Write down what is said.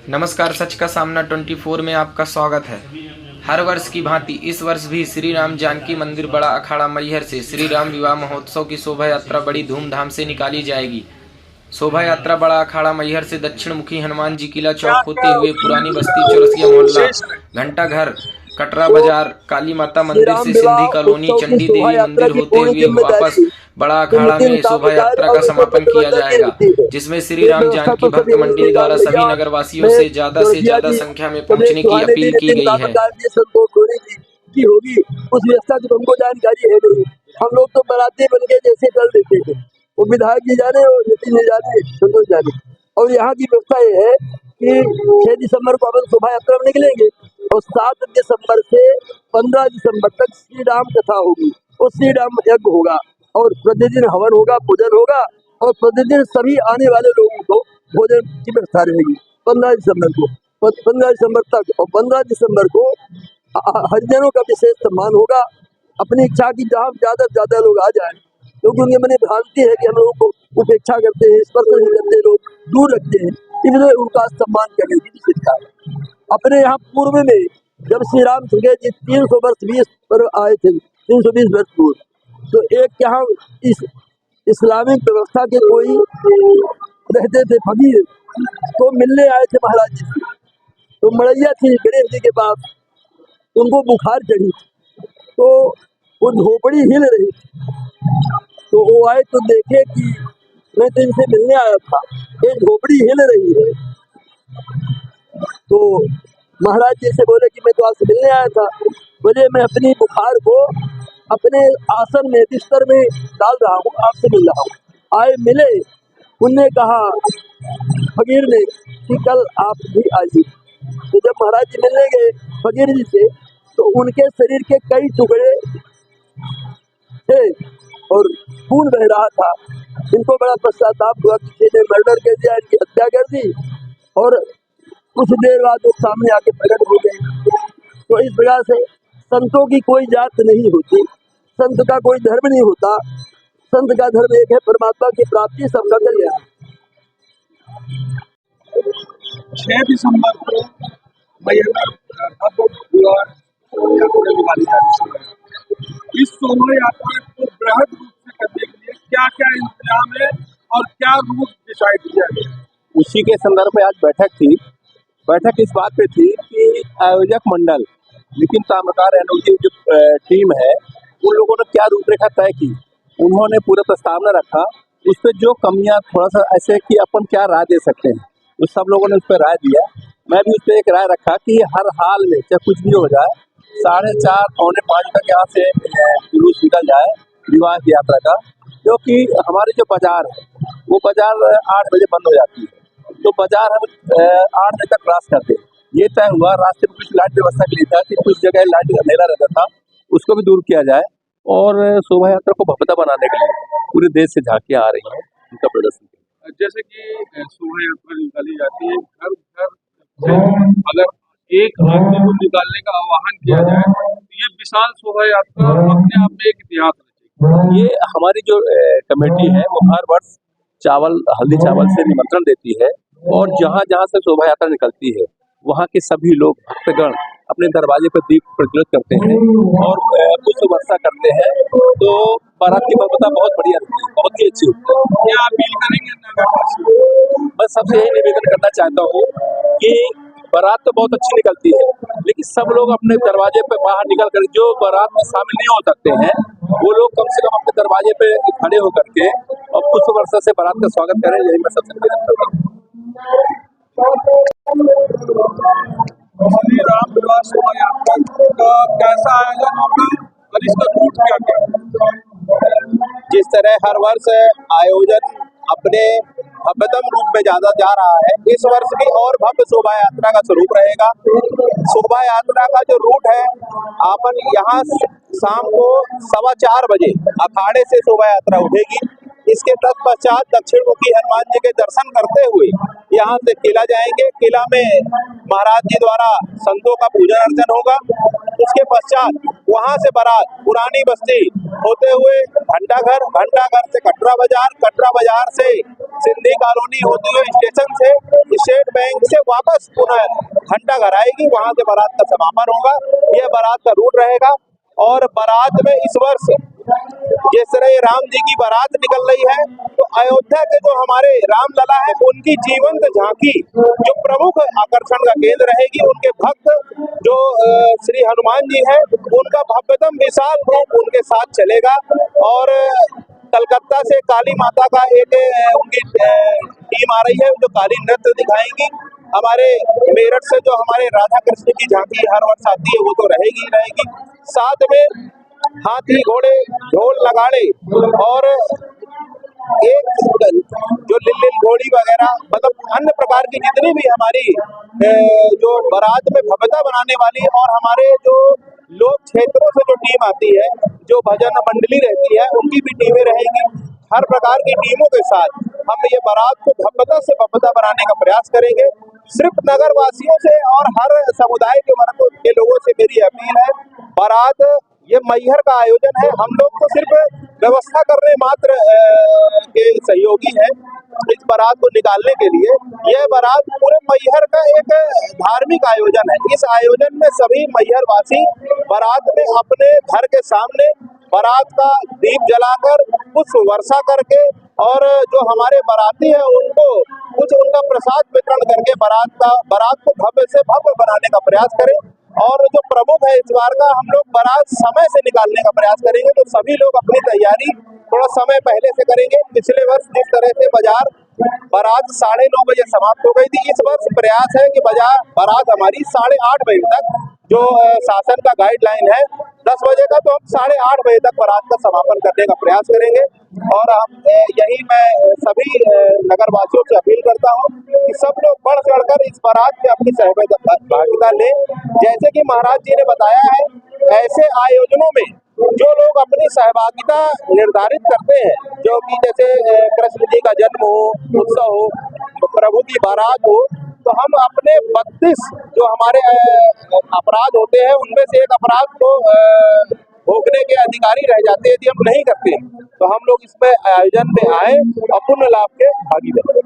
नमस्कार, सच का सामना 24 में आपका स्वागत है। हर वर्ष की भांति इस वर्ष भी श्री राम जानकी मंदिर बड़ा अखाड़ा मैहर से श्री राम विवाह महोत्सव की शोभा यात्रा बड़ी धूमधाम से निकाली जाएगी। शोभा यात्रा बड़ा अखाड़ा मैहर से दक्षिण मुखी हनुमान जी किला चौक होते हुए पुरानी बस्ती, चौरसिया मोहल्ला, घंटा घर, कटरा बाजार, काली माता मंदिर से सिंधी कॉलोनी, चंडी देवी मंदिर होते हुए वापस बड़ा अखाड़ा में शोभा यात्रा का समापन किया जाएगा, जिसमें श्री राम जानकी भक्त मंडली द्वारा सभी नगरवासियों से ज्यादा संख्या में पहुंचने की अपील की गई है। की होगी उस व्यवस्था की हमको जानकारी है नहीं। हम लोग तो बराती बन के जैसे चल देते थे, वो विधायक जी जाने और नितिन जी जाने, संतोष जाने। और यहाँ की व्यवस्था ये है कि 6 दिसंबर को अपन शोभा यात्रा में निकलेंगे और 7 दिसंबर से 15 दिसंबर तक श्री राम कथा होगी और श्री राम यज्ञ होगा और प्रतिदिन हवन होगा, पूजन होगा और प्रतिदिन सभी आने वाले लोगों को भोजन की व्यवस्था रहेगी 15 दिसंबर को, 15 दिसंबर तक। और 15 दिसंबर को हरिजनों का विशेष सम्मान होगा। अपनी इच्छा की जहाँ ज्यादा से ज्यादा लोग आ जाए, क्योंकि उनके मन में भ्रांति है कि हम लोगों को उपेक्षा करते हैं, स्पर्श नहीं करते, लोग दूर रखते हैं, इसलिए उनका सम्मान करने की विशेषता है। अपने यहाँ पूर्व में जब श्री राम जी 300 वर्ष 20 पर आए थे, 320 वर्ष पूर्व, तो एक यहाँ इस इस्लामिक व्यवस्था के कोई रहते थे फकीर, तो मिलने आए थे महाराज जी से। तो मड़ैया थी गणेश जी के पास, उनको बुखार चढ़ी, तो वो झोपड़ी हिल रही थी। तो वो आए तो देखे कि मैं तो इनसे मिलने आया था, ये झोपड़ी हिल रही है। तो महाराज जी से बोले कि मैं तो आपसे मिलने आया था। बोले मैं अपनी बुखार को अपने आसन में, बिस्तर में डाल रहा हूँ, आपसे मिल रहा हूँ। आए मिले, उनने कहा फकीर ने कि कल आप भी आइए। तो जब महाराज जी मिलने गए फकीर जी से, तो उनके शरीर के कई टुकड़े थे और खून बह रहा था। इनको बड़ा पश्चाताप हुआ कि किसी ने मर्डर कर दिया, इनकी हत्या कर दी। और कुछ देर बाद वो सामने आके प्रकट हो गए। तो इस प्रकार से संतों की कोई जात नहीं होती, संत का कोई धर्म नहीं होता। संत का धर्म एक है, परमात्मा की प्राप्ति, सबका कल्याण। 6 दिसंबर को इस शोभा यात्रा को बृहद रूप से करने के लिए क्या क्या इंतजाम है और क्या रूट डिसाइड किया गया? उसी के संदर्भ में आज बैठक थी। बैठक इस बात पे थी कि आयोजक मंडल नितिन ताम्रकार एनओटी जो टीम है, उन लोगों ने क्या रूपरेखा तय की, उन्होंने पूरा प्रस्तावना रखा। उस पर जो कमियां थोड़ा सा ऐसे कि अपन क्या राय दे सकते हैं, तो सब लोगों ने उस पर राय दिया। मैं भी उस पर एक राय रखा कि हर हाल में चाहे कुछ भी हो जाए, 4:30 पौने 5 तक यहाँ से जुलूस निकल जाए विवाह की यात्रा का, क्योंकि हमारे जो बाजार है वो बाजार 8 बजे बंद हो जाती है। तो बाजार हम 8 बजे तक क्रॉस करते हैं। ये तय हुआ, रास्ते में कुछ लाइट व्यवस्था के लिए था कि कुछ जगह लाइट अंधेरा रहता था, उसको भी दूर किया जाए। और शोभा यात्रा को भव्यता बनाने के लिए पूरे देश से झांकियां आ रही हैं, उनका प्रदर्शन। जैसे कि शोभा यात्रा निकाली जाती है, घर घर से अगर एक आदमी को निकालने का आह्वान किया जाए, तो ये विशाल शोभा यात्रा अपने आप में एक इतिहास रचेगी। ये हमारी जो कमेटी है वो हर वर्ष हल्दी चावल से निमंत्रण देती है, और जहाँ जहाँ से शोभा यात्रा निकलती है वहाँ के सभी लोग भक्तगण अपने दरवाजे पर दीप प्रज्वलित करते हैं और पुष्प वर्षा करते हैं। तो बारात की भव्यता बहुत बढ़िया रहती है, बहुत ही अच्छी होती है। क्या अपील करेंगे नगरवासी? मैं सबसे यही निवेदन करना चाहता हूँ कि बारात तो बहुत अच्छी निकलती है, लेकिन सब लोग अपने दरवाजे पे बाहर निकल कर, जो बारात में शामिल नहीं हो सकते हैं, वो लोग कम से कम अपने दरवाजे पे खड़े होकर के और पुष्प वर्षा से बारात का स्वागत करें। यही मैं सबसे निवेदन करता हूँ। श्री राम विवाह शोभा यात्रा का कैसा आयोजन होगा और इसका रूट क्या क्या? जिस तरह हर वर्ष आयोजन अपने भव्यतम रूप में ज्यादा जा रहा है, इस वर्ष भी और भव्य शोभा यात्रा का स्वरूप रहेगा। शोभा यात्रा का जो रूट है, अपन यहाँ शाम को 4:15 बजे अखाड़े से शोभा यात्रा उठेगी। इसके तत्पश्चात दक्षिण मुखी हनुमान जी के दर्शन करते हुए यहाँ से किला जाएंगे। किला में महाराज जी द्वारा संतों का पूजन अर्चन होगा। उसके पश्चात वहां से बारात पुरानी बस्ती होते हुए घंटाघर, घंटाघर से कटरा बाजार, कटरा बाजार से सिंधी कॉलोनी होते हुए स्टेशन से स्टेट बैंक से वापस पुनः घंटाघर आएगी। वहां से बारात का समापन होगा। यह बारात का रूट रहेगा। और बारात में इस वर्ष जिस तरह राम जी की बारात निकल रही है, तो अयोध्या के जो हमारे रामलला है उनकी जीवंत झांकी जो प्रमुख आकर्षण का केंद्र रहेगी। उनके भक्त जो श्री हनुमान जी है, उनका भव्यतम विशाल रूप उनके साथ चलेगा। और कलकत्ता से काली माता का एक उनकी टीम आ रही है जो काली नृत्य दिखाएंगी। हमारे मेरठ से जो हमारे राधा कृष्ण की झांकी हर वर्ष आती है वो तो रहेगी ही रहेगी। साथ में हाथी, घोड़े, ढोल, नगाड़े और एक जो लिल्लिल घोड़ी वगैरह मतलब अन्य प्रकार की जितनी भी हमारी जो बारात में भव्यता बनाने वाली और हमारे जो लोक क्षेत्रों से जो टीम आती है, जो भजन मंडली रहती है, उनकी भी टीमें रहेंगी। हर प्रकार की टीमों के साथ हम ये बारात को भव्यता से भव्यता बनाने का प्रयास करेंगे। सिर्फ नगर वासियों से और हर समुदाय के वर्गों के लोगों से मेरी अपील है, बारात ये मैहर का आयोजन है। हम लोग तो सिर्फ व्यवस्था करने मात्र के सहयोगी हैं इस बारात को निकालने के लिए। यह बारात पूरे मैहर का एक धार्मिक आयोजन है। इस आयोजन में सभी मैहर वासी बारात में अपने घर के सामने बारात का दीप जलाकर पुष्प वर्षा करके और जो हमारे बाराती हैं उनको कुछ उनका प्रसाद वितरण करके बारात को भव्य से भव्य बनाने का प्रयास करें। और जो प्रमुख है इस बार का, हम लोग बारात समय से निकालने का प्रयास करेंगे। तो सभी लोग अपनी तैयारी थोड़ा समय पहले से करेंगे। पिछले वर्ष जिस तरह से बारात 9:30 बजे समाप्त हो गई थी, इस वर्ष प्रयास है कि बारात हमारी 8:30 बजे तक, जो शासन का गाइडलाइन है 10 बजे का, तो हम 8:30 बजे तक बारात का समापन करने का प्रयास करेंगे। और यही मैं सभी नगरवासियों से अपील करता हूँ कि सब लोग बढ़ चढ़कर इस बारात में अपनी सहभागिता लें। जैसे कि महाराज जी ने बताया है, ऐसे आयोजनों में जो लोग अपनी सहभागिता निर्धारित करते हैं, जो कि जैसे कृष्ण जी का जन्म हो, उत्सव हो, प्रभु की बारात हो, तो हम अपने 32 जो हमारे अपराध होते हैं उनमें से एक अपराध को भोगने के अधिकारी रह जाते हैं यदि हम नहीं करते। तो हम लोग इसमें आयोजन में आए और पुण्य लाभ के भागी बने।